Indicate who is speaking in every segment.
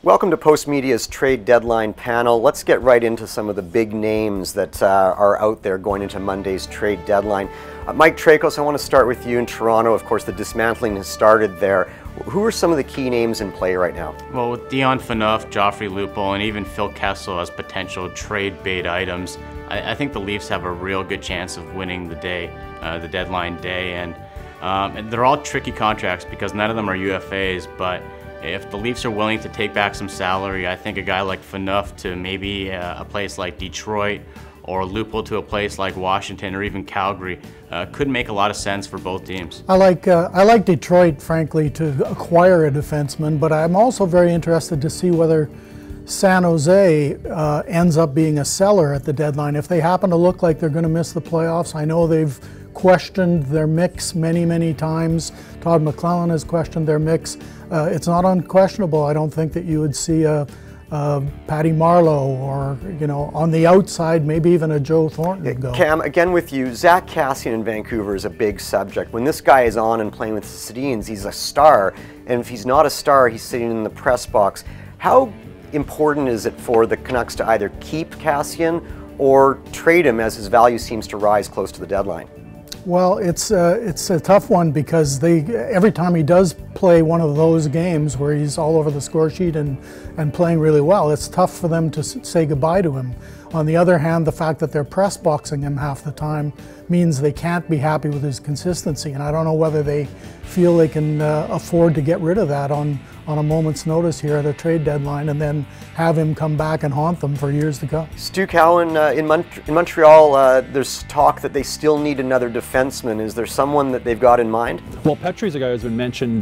Speaker 1: Welcome to Postmedia's Trade Deadline panel. Let's get right into some of the big names that are out there going into Monday's Trade Deadline. Mike Trakos, I want to start with you in Toronto. Of course, the dismantling has started there. Who are some of the key names in play right now? Well, with Dion Phaneuf, Joffrey Lupul, and even Phil Kessel as potential trade bait items, I think the Leafs have a real good chance of winning the day, the deadline day. And they're all tricky contracts because none of them are UFAs, but if the Leafs are willing to take back some salary, I think a guy like Phaneuf to maybe a place like Detroit, or Lupul to a place like Washington or even Calgary could make a lot of sense for both teams. I like Detroit, frankly, to acquire a defenseman, but I'm also very interested to see whether San Jose ends up being a seller at the deadline. If they happen to look like they're going to miss the playoffs, I know they've questioned their mix many times. Todd McClellan has questioned their mix. It's not unquestionable. I don't think that you would see a Patty Marleau or, on the outside, maybe even a Joe Thornton go. Cam, again with you, Zach Kassian in Vancouver is a big subject. When this guy is on and playing with the Sedins, he's a star, and if he's not a star, he's sitting in the press box. How important is it for the Canucks to either keep Kassian or trade him as his value seems to rise close to the deadline? Well, it's a tough one because every time he does play one of those games where he's all over the score sheet and playing really well, it's tough for them to say goodbye to him. On the other hand, the fact that they're press boxing him half the time means they can't be happy with his consistency, and I don't know whether they feel they can afford to get rid of that on a moment's notice here at a trade deadline and then have him come back and haunt them for years to come. Stu Cowan, in Montreal, there's talk that they still need another defenseman. Is there someone that they've got in mind? Well,
Speaker 2: Petrie's a guy who's been mentioned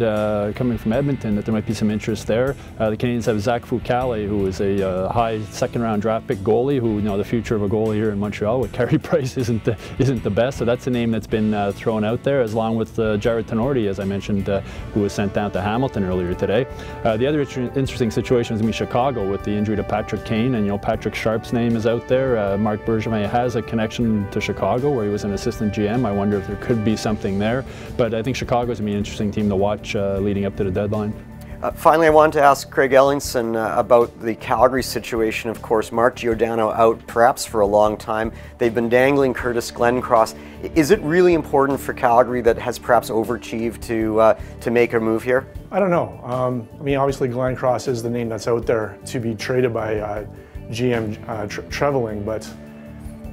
Speaker 2: coming from Edmonton, that there might be some interest there. The Canadiens have Zach Fucale, who is a high second-round draft pick goalie, who, the future of a goalie here in Montreal with Carey Price isn't the best, so that's a name that's been thrown out there, along with Jared Tenorti, as I mentioned, who was sent down to Hamilton earlier today. The other interesting situation is going to be Chicago with the injury to Patrick Kane, and Patrick Sharp's name is out there. Marc Bergevin has a connection to Chicago where he was an assistant GM. I wonder if there could be something there, but I think Chicago's going to be an interesting team to watch leading up to the deadline. Finally, I wanted to ask Craig Ellingson about the Calgary situation. Of course, Mark Giordano out perhaps for a long time. They've been dangling Curtis Glencross. Is it really important for Calgary that has perhaps overachieved to make a move here? I don't know. Obviously Glencross is the name that's out there to be traded by GM Trevelling, but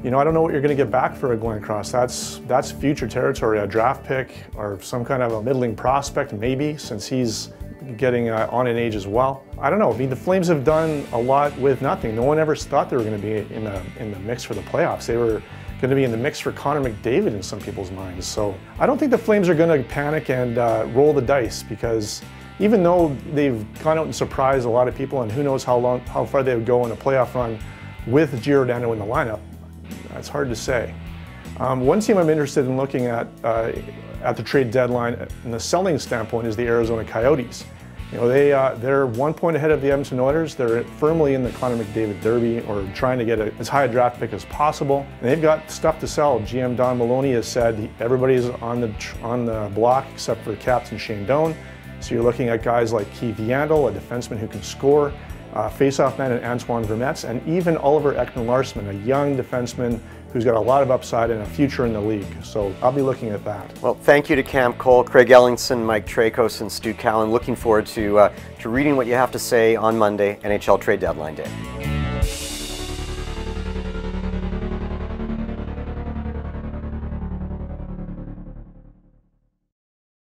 Speaker 2: I don't know what you're going to get back for a Glencross. That's future territory, a draft pick or some kind of a middling prospect maybe, since he's getting on in age as well. I don't know. The Flames have done a lot with nothing. No one ever thought they were going to be in the mix for the playoffs. They were going to be in the mix for Connor McDavid in some people's minds. So I don't think the Flames are going to panic and roll the dice, because even though they've gone out and surprised a lot of people, and who knows how far they would go in a playoff run with Giordano in the lineup, that's hard to say. One team I'm interested in looking at the trade deadline in the selling standpoint is the Arizona Coyotes. They're 1 point ahead of the Edmonton Oilers. They're firmly in the Connor McDavid derby, or trying to get as high a draft pick as possible. And they've got stuff to sell. GM Don Maloney has said everybody's on the block except for captain Shane Doan. So you're looking at guys like Keith Yandel, a defenseman who can score, face-off man in Antoine Vermette, and even Oliver Ekman-Larsson, a young defenseman who's got a lot of upside and a future in the league. So I'll be looking at that. Well, thank you to Cam Cole, Craig Ellingson, Mike Trakos, and Stu Cowan. Looking forward to reading what you have to say on Monday, NHL Trade Deadline Day.